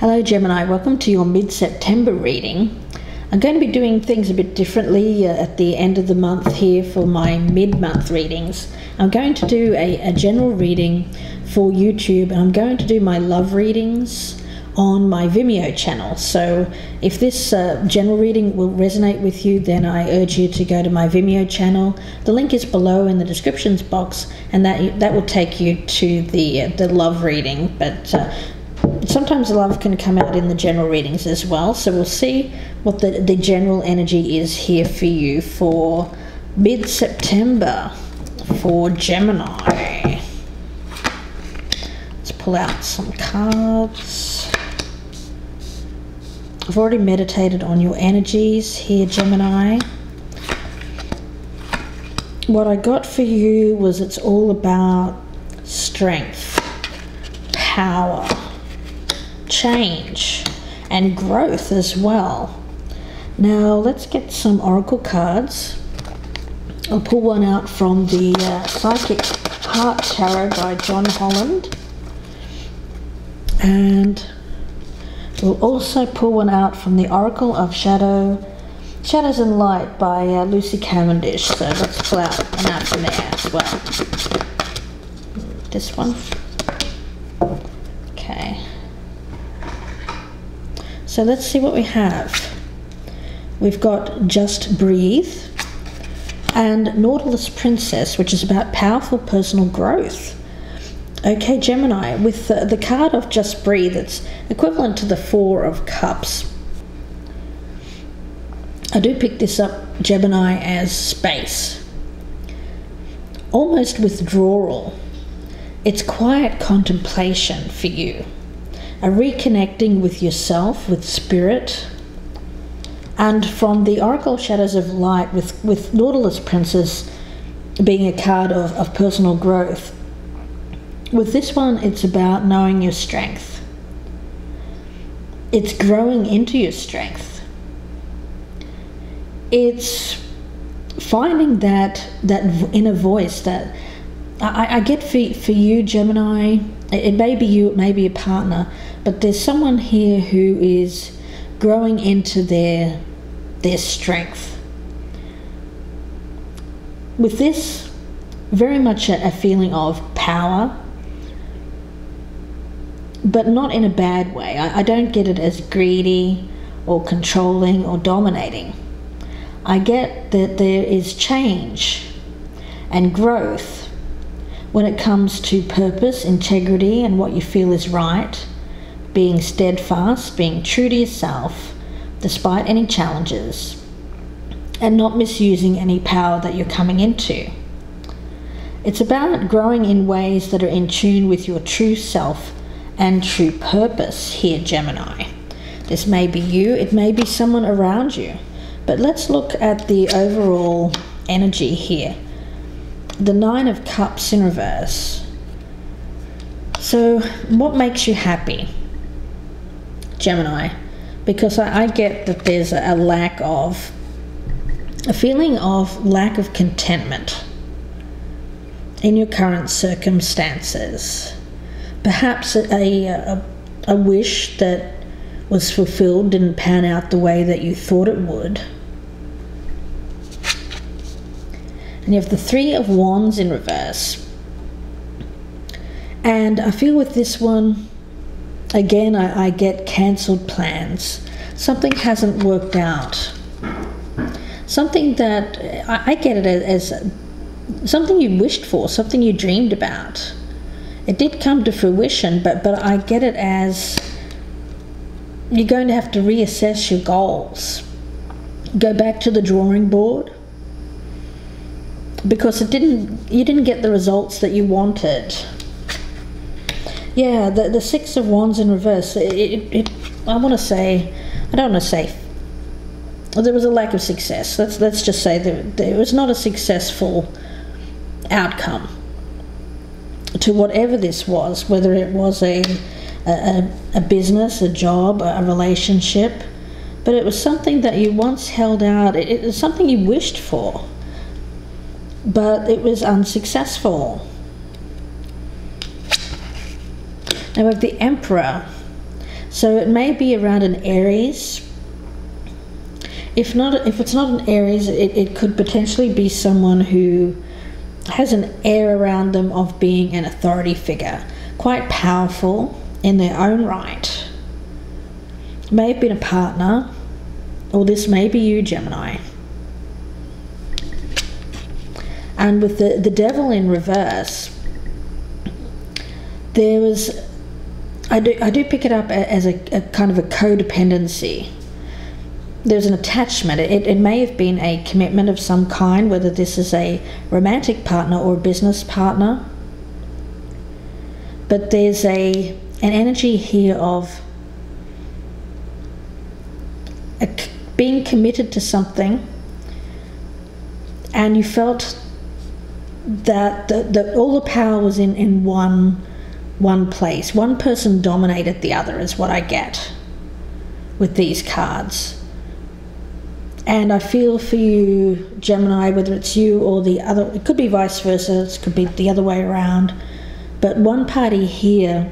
Hello Gemini, welcome to your mid-September reading. I'm going to be doing things a bit differently at the end of the month here for my mid-month readings. I'm going to do a general reading for YouTube, and I'm going to do my love readings on my Vimeo channel. So if this general reading will resonate with you, then I urge you to go to my Vimeo channel. The link is below in the descriptions box, and that will take you to the love reading. But sometimes the love can come out in the general readings as well. So we'll see what the general energy is here for you for mid-September for Gemini. Let's pull out some cards. I've already meditated on your energies here, Gemini. What I got for you was it's all about strength, power, change, and growth as well. Now let's get some oracle cards. I'll pull one out from the Psychic Heart Tarot by John Holland, and we'll also pull one out from the Oracle of Shadows and Light by Lucy Cavendish. So let's pull out an out from there as well. This one. Okay. So let's see what we have. We've got Just Breathe and Nautilus Princess, which is about powerful personal growth. Okay, Gemini, with the card of Just Breathe, it's equivalent to the Four of Cups. I do pick this up, Gemini, as space. Almost withdrawal. It's quiet contemplation for you. A reconnecting with yourself, with spirit. And from the Oracle Shadows of Light, with Nautilus Princess being a card of personal growth. With this one, it's about knowing your strength. It's growing into your strength. It's finding that inner voice that I get for you, Gemini. It may be you, it may be a partner, but there's someone here who is growing into their strength. With this, very much a feeling of power, but not in a bad way. I don't get it as greedy or controlling or dominating. I get that there is change and growth when it comes to purpose, integrity, and what you feel is right, being steadfast, being true to yourself despite any challenges, and not misusing any power that you're coming into. It's about growing in ways that are in tune with your true self and true purpose here, Gemini. This may be you, it may be someone around you, but let's look at the overall energy here. The Nine of Cups in reverse. So what makes you happy, Gemini? Because I get that there's a feeling of lack of contentment in your current circumstances. Perhaps a wish that was fulfilled didn't pan out the way that you thought it would. And you have the Three of Wands in reverse. And I feel with this one, again, I get cancelled plans. Something hasn't worked out. Something that, I get it as something you wished for, something you dreamed about. It did come to fruition, but I get it as you're going to have to reassess your goals. Go back to the drawing board, because you didn't get the results that you wanted. Yeah, the Six of Wands in reverse. I don't want to say there was a lack of success. Let's just say there was not a successful outcome to whatever this was, whether it was a business, a job, a relationship, but it was something that you once held out. It was something you wished for, but it was unsuccessful. Now we have the Emperor. So it may be around an Aries. If it's not an Aries, it could potentially be someone who has an air around them of being an authority figure, quite powerful in their own right. May have been a partner, or this may be you, Gemini. And with the devil in reverse, there was, I do pick it up as a kind of a codependency. There's an attachment. It may have been a commitment of some kind, whether this is a romantic partner or a business partner. But there's an energy here of being committed to something, and you felt that all the power was in one place. One person dominated the other is what I get with these cards. And I feel for you, Gemini, whether it's you or the other, it could be vice versa, it could be the other way around, but one party here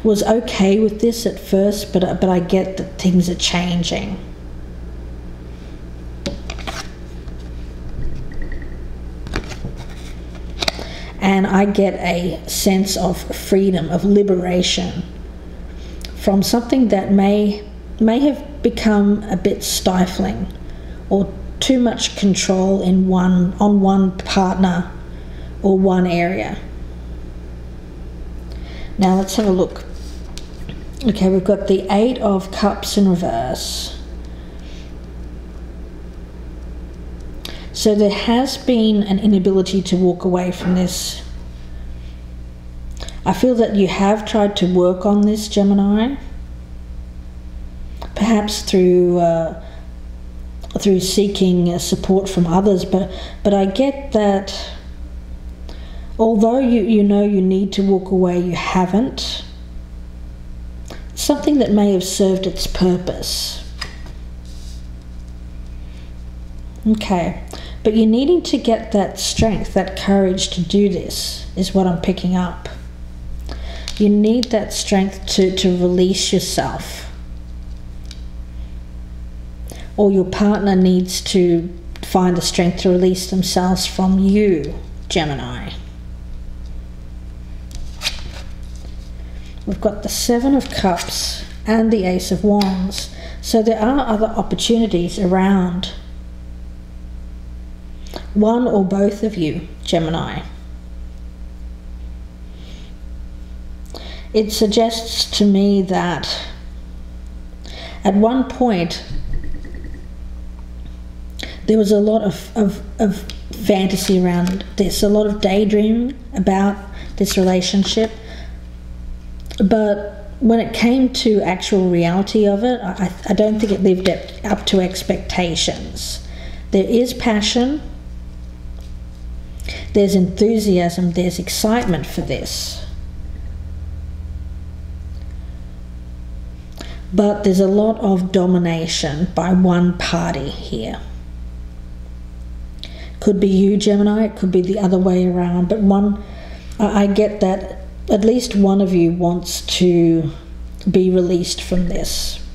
was okay with this at first, but I get that things are changing. And I get a sense of freedom, of liberation from something that may have become a bit stifling, or too much control on one partner or one area. Now let's have a look. Okay, we've got the 8 of Cups in reverse. So there has been an inability to walk away from this. I feel that you have tried to work on this, Gemini. Perhaps through seeking support from others, but I get that although you know you need to walk away, you haven't. Something that may have served its purpose. Okay, but you're needing to get that strength, that courage to do this, is what I'm picking up. You need that strength to release yourself. Or your partner needs to find the strength to release themselves from you, Gemini. We've got the 7 of Cups and the Ace of Wands. So there are other opportunities around one or both of you, Gemini. It suggests to me that at one point there was a lot of fantasy around this, a lot of daydreaming about this relationship. But when it came to actual reality of it, I don't think it lived up to expectations. There is passion, there's enthusiasm, there's excitement for this. But there's a lot of domination by one party here. Could be you, Gemini, it could be the other way around, but I get that at least one of you wants to be released from this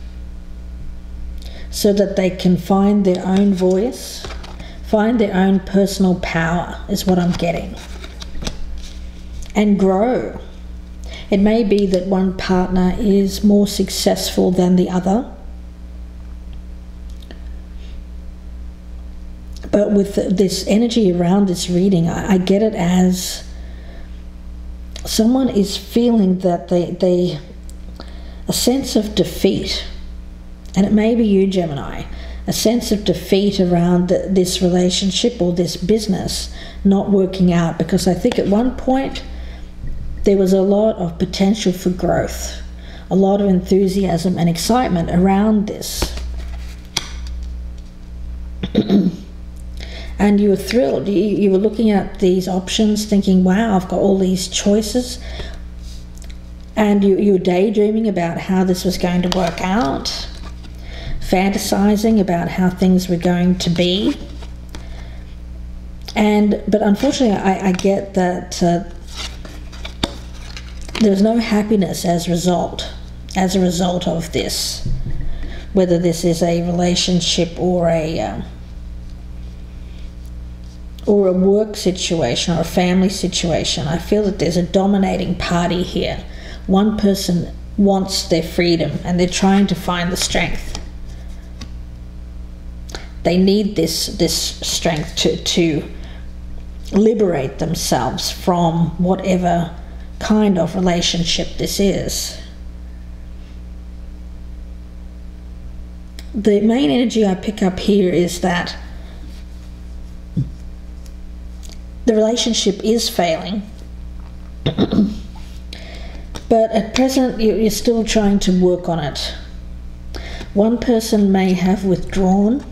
so that they can find their own voice, find their own personal power, is what I'm getting, and grow. It may be that one partner is more successful than the other, but with this energy around this reading, I get it as someone is feeling that they a sense of defeat, and it may be you, Gemini, a sense of defeat around this relationship or this business not working out, because I think at one point there was a lot of potential for growth, a lot of enthusiasm and excitement around this. And you were thrilled. You were looking at these options thinking, wow, I've got all these choices. And you were daydreaming about how this was going to work out, fantasizing about how things were going to be. But unfortunately, I get that there's no happiness as a result. as a result of this, whether this is a relationship or a work situation or a family situation. I feel that there's a dominating party here. One person wants their freedom and they're trying to find the strength. They need this strength to liberate themselves from whatever kind of relationship this is. The main energy I pick up here is that the relationship is failing, but at present you're still trying to work on it. One person may have withdrawn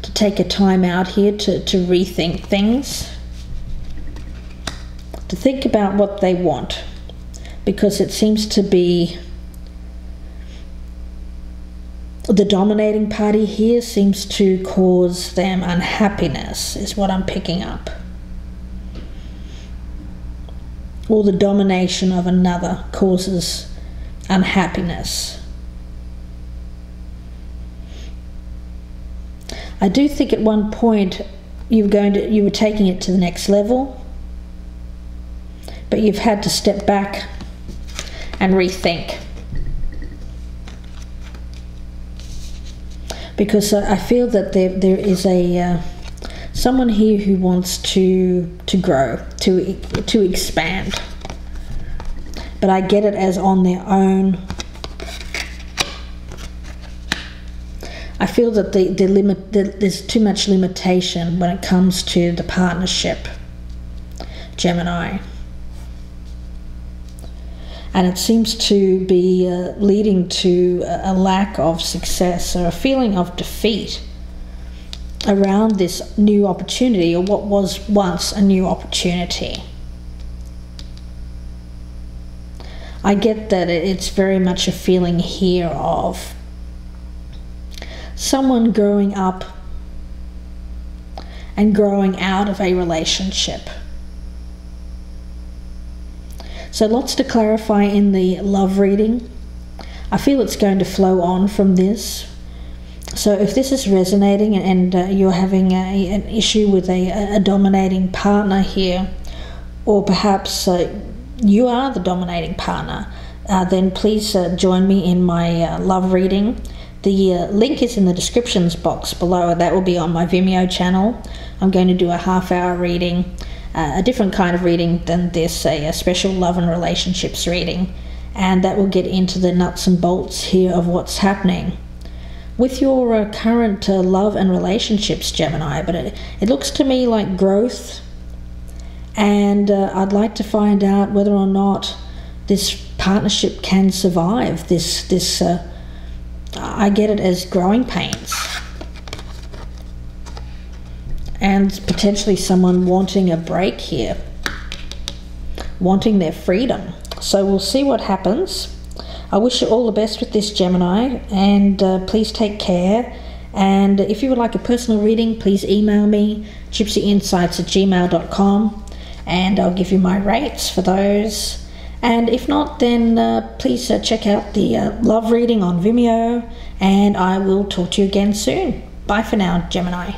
to take a time out here to rethink things, to think about what they want, because it seems to be the dominating party here seems to cause them unhappiness, is what I'm picking up. Or the domination of another causes unhappiness. I do think at one point you were taking it to the next level, but you've had to step back and rethink. Because I feel that there is someone here who wants to grow, to expand. But I get it as on their own. I feel that there's too much limitation when it comes to the partnership, Gemini. And it seems to be leading to a lack of success or a feeling of defeat around this new opportunity, or what was once a new opportunity. I get that it's very much a feeling here of someone growing up and growing out of a relationship. So lots to clarify in the love reading. I feel it's going to flow on from this. So if this is resonating and you're having an issue with a dominating partner here, or perhaps you are the dominating partner, then please join me in my love reading. The link is in the descriptions box below. That will be on my Vimeo channel. I'm going to do a half-hour reading. A different kind of reading than this, a special love and relationships reading, and that will get into the nuts and bolts here of what's happening with your current love and relationships, Gemini. But it looks to me like growth, and I'd like to find out whether or not this partnership can survive this I get it as growing pains. And potentially someone wanting a break here, wanting their freedom. So we'll see what happens. I wish you all the best with this, Gemini, and please take care. And if you would like a personal reading, please email me, gypsyinsights@gmail.com, and I'll give you my rates for those. And if not, then please check out the love reading on Vimeo, and I will talk to you again soon. Bye for now, Gemini.